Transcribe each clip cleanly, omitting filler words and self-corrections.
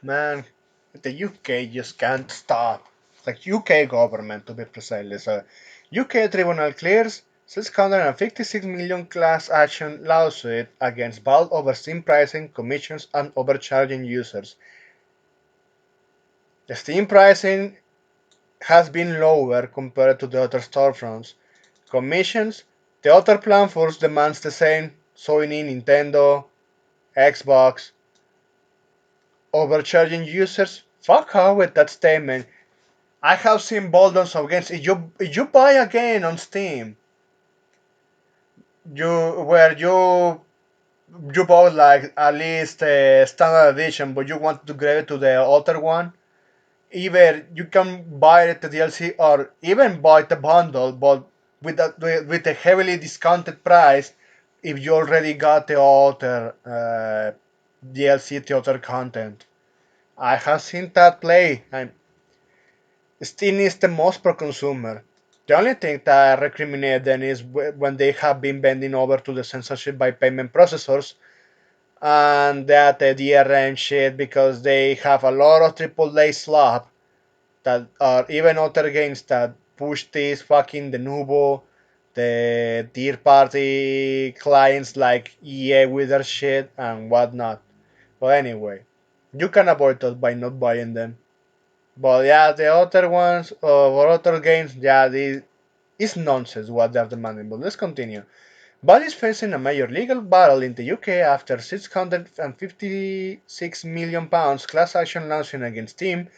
Man, the UK just can't stop. Like UK government to be precisely. So UK tribunal clears 656 million class action lawsuit against Valve over Steam pricing, commissions, and overcharging users. The Steam pricing has been lower compared to the other storefronts. Commissions, the other platforms demands the same, Sony, Nintendo, Xbox, overcharging users. Fuck off with that statement. I have seen bundles of games. If you buy a game on Steam, you bought like at least a standard edition, but you want to grade it to the other one. Either you can buy the DLC or even buy the bundle, but with a heavily discounted price if you already got the other DLC, the other content. I have seen that play, and Steam is the most pro consumer. The only thing that I recriminate them is when they have been bending over to the censorship by payment processors and that the DRM shit because they have a lot of AAA slop that are even other games that push this fucking Denuvo, the third party clients like EA with their shit and whatnot. But anyway, you can avoid those by not buying them. But yeah, the other ones or other games, yeah, it's nonsense what they're demanding. But let's continue. Valve is facing a major legal battle in the UK after £656 million class action lawsuit against Steam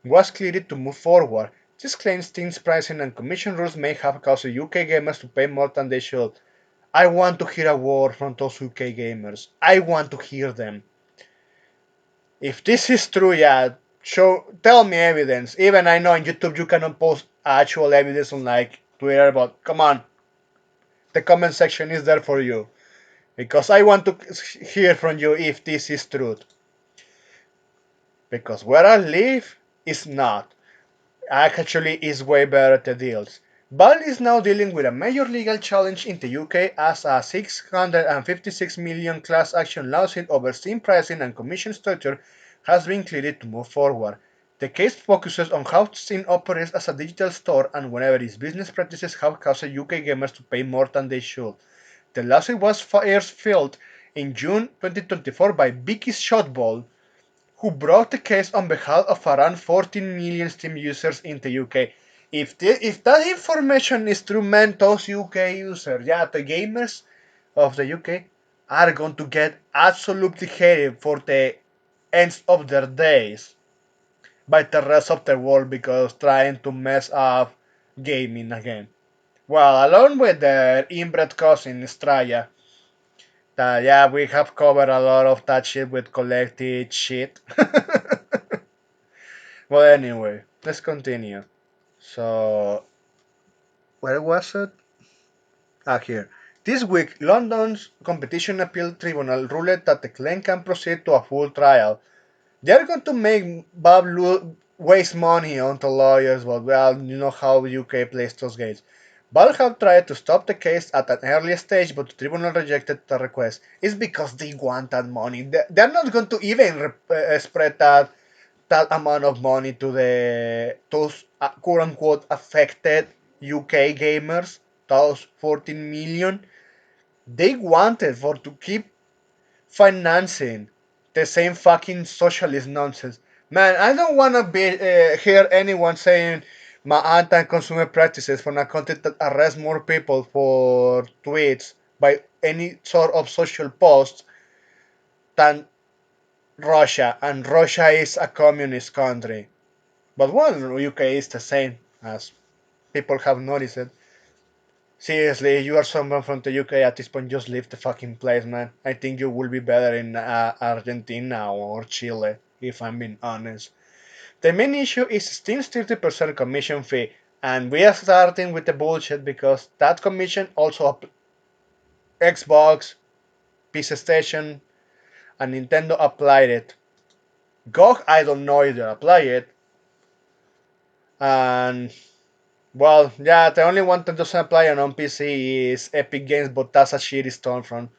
was cleared to move forward. This claims Steam's pricing and commission rules may have caused UK gamers to pay more than they should. I want to hear a word from those UK gamers. I want to hear them. If this is true, yeah, tell me evidence. Even I know on YouTube you cannot post actual evidence on like Twitter, but come on, the comment section is there for you because I want to hear from you if this is true. Because where I live is not. Actually, is way better at the deals. Valve is now dealing with a major legal challenge in the UK as a 656 million class action lawsuit over Steam pricing and commission structure has been cleared to move forward. The case focuses on how Steam operates as a digital store and whenever its business practices have caused UK gamers to pay more than they should. The lawsuit was first filed in June 2024 by Vicky Shotball, who brought the case on behalf of around 14 million Steam users in the UK. If that information is true, man, those UK users, yeah, the gamers of the UK, are going to get absolutely hated for the ends of their days by the rest of the world because trying to mess up gaming again. Well, along with their inbred cousin Straya, that yeah, we have covered a lot of that shit with collected shit. Well, anyway, let's continue. So, where was it? Ah, here. This week, London's Competition Appeal Tribunal ruled that the claim can proceed to a full trial. They are going to make Bob waste money on the lawyers, but well, you know how UK plays those games. Valve have tried to stop the case at an early stage, but the tribunal rejected the request. It's because they want that money. They're not going to even spread that amount of money to those quote unquote affected UK gamers, those 14 million. They wanted for to keep financing the same fucking socialist nonsense. Man, I don't want to be hear anyone saying my anti-consumer practices from a country that arrests more people for tweets by any sort of social post than Russia, and Russia is a communist country. But well, UK is the same, as people have noticed. Seriously, you are someone from the UK at this point, just leave the fucking place, man. I think you will be better in Argentina or Chile, if I'm being honest. The main issue is Steam's 30% commission fee, and we are starting with the bullshit because that commission also Xbox, PC Station, and Nintendo applied it. GOG, I don't know if they apply it, and well, yeah, the only one that doesn't apply on PC is Epic Games, but that's a shitty storefront.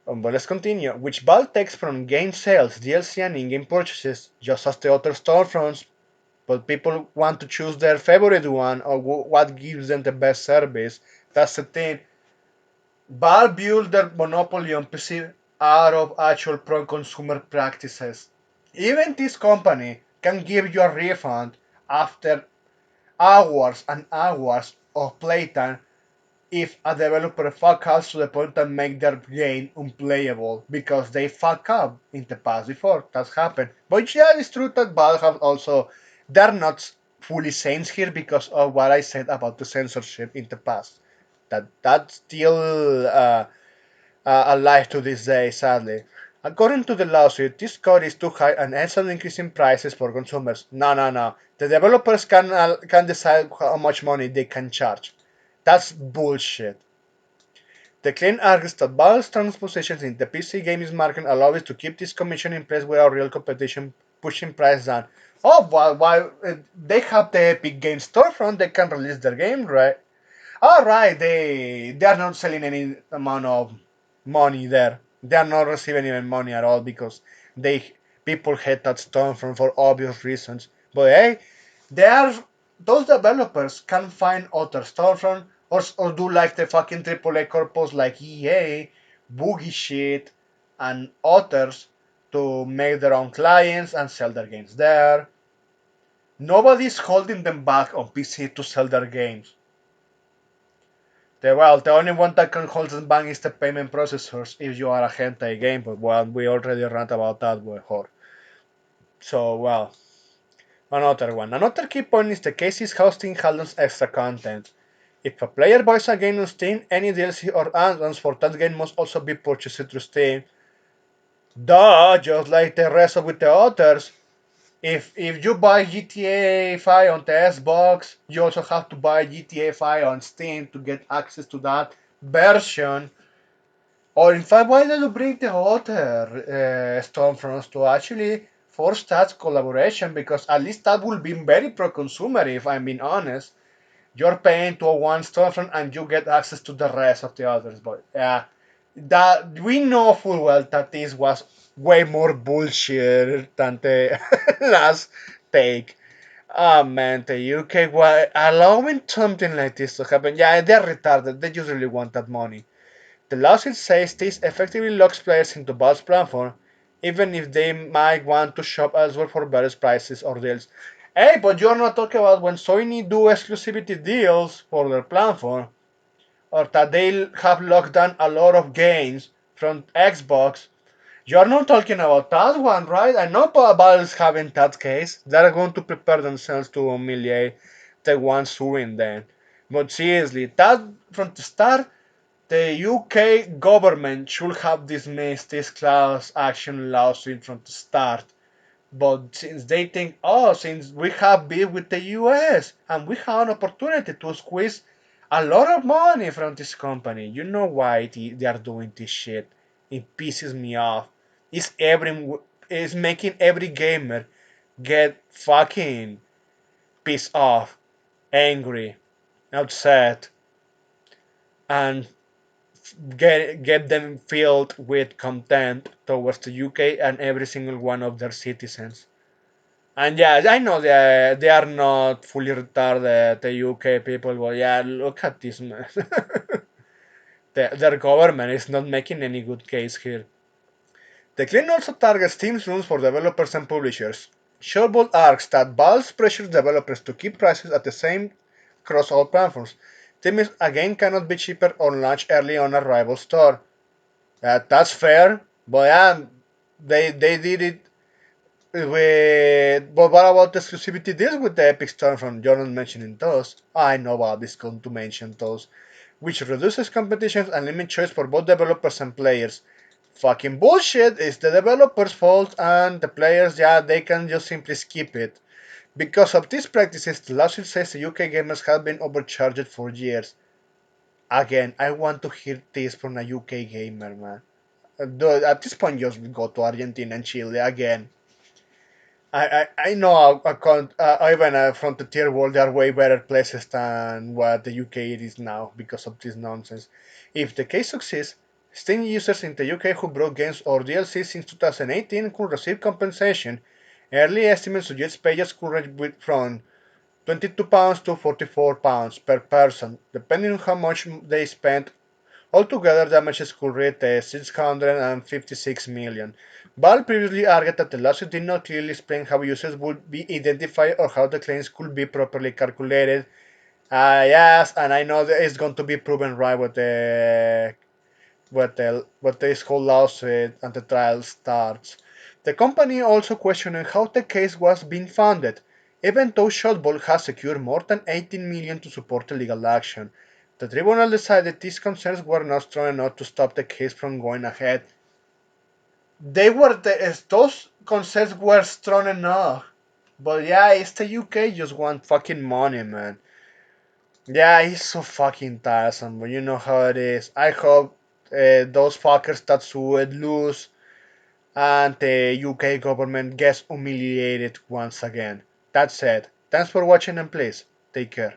But let's continue. Which Valve takes from game sales, DLC, and in-game purchases, just as the other storefronts. But people want to choose their favorite one or what gives them the best service. That's the thing. Valve built their monopoly on PC out of actual pro consumer practices. Even this company can give you a refund after hours and hours of playtime if a developer fuck ups to the point that make their game unplayable because they fuck up in the past before. That's happened. But yeah, it's true that Valve have also they're not fully saints here because of what I said about the censorship in the past. That's still alive to this day, sadly. According to the lawsuit, this code is too high and ends up increasing prices for consumers. No, no, no. The developers can decide how much money they can charge. That's bullshit. The claim argues that Valve's strong positions in the PC gaming market allow it to keep this commission in place without real competition pushing price down. Oh, well, while they have the Epic Games storefront, they can release their game, right? All right, they are not selling any amount of money there. They are not receiving even money at all because they people hate that storefront for obvious reasons. But hey, they are those developers can find other storefront or do like the fucking AAA corpus like EA, Boogie Shit, and others to make their own clients and sell their games there. Nobody's holding them back on PC to sell their games. The only one that can hold them back is the payment processors if you are a hentai game, but well, we already rant about that before. So, well, another one. Another key point is the case is how Steam handles extra content. If a player buys a game on Steam, any DLC or add-ons for that game must also be purchased through Steam. Duh, just like the rest of with the others. If you buy GTA 5 on the Xbox, you also have to buy GTA 5 on Steam to get access to that version. Or in fact, why don't you bring the other Stormfronts to actually force that collaboration? Because at least that will be very pro-consumer, if I'm being honest. You're paying to one Stormfront and you get access to the rest of the others. But yeah, that we know full well that this was way more bullshit than the last take. Oh man, the UK, why allowing something like this to happen? Yeah, they're retarded. They just really want that money. The lawsuit says this effectively locks players into Valve's platform, even if they might want to shop elsewhere for better prices or deals. Hey, but you're not talking about when Sony do exclusivity deals for their platform, or that they have locked down a lot of games from Xbox. You're not talking about that one, right? I know Valve's having that case. They're going to prepare themselves to humiliate the ones suing them. But seriously, that from the start, the UK government should have dismissed this class action lawsuit from the start. But since they think, oh, since we have beef with the US and we have an opportunity to squeeze a lot of money from this company, you know why they are doing this shit. It pisses me off. It's making every gamer get fucking pissed off, angry, upset, and get them filled with contempt towards the UK and every single one of their citizens. And yeah, I know they are not fully retarded, the UK people, but yeah, look at this man. Their government is not making any good case here. The claim also targets Steam's rules for developers and publishers. Showbolt argues that Valve pressures developers to keep prices at the same across all platforms. Steam again cannot be cheaper or launch early on a rival store. That's fair, but yeah, they did it with. But what about the exclusivity deals with the Epic Store from Jordan mentioning those? I know Bob is going to mention those, which reduces competition and limits choice for both developers and players. Fucking bullshit! It's the developers' fault, and the players, yeah, they can just simply skip it. Because of these practices, the lawsuit says the UK gamers have been overcharged for years. Again, I want to hear this from a UK gamer, man. At this point, just go to Argentina and Chile again. I know even from the tier world, they are way better places than what the UK is now because of this nonsense. If the case succeeds, Steam users in the UK who bought games or DLC since 2018 could receive compensation. Early estimates suggest pages could range from £22 to £44 per person, depending on how much they spent. Altogether, damages could reach 656 million. Valve previously argued that the lawsuit did not clearly explain how users would be identified or how the claims could be properly calculated. Yes, and I know that it's going to be proven right with this whole lawsuit and the trial starts. The company also questioned how the case was being funded, even though Shotball has secured more than 18 million to support the legal action. The tribunal decided these concerns were not strong enough to stop the case from going ahead. Those concerns were strong enough, but yeah, it's the UK just want fucking money, man. Yeah, he's so fucking tiresome, but you know how it is. I hope those fuckers that sued lose and the UK government gets humiliated once again. That's it. Thanks for watching and please take care.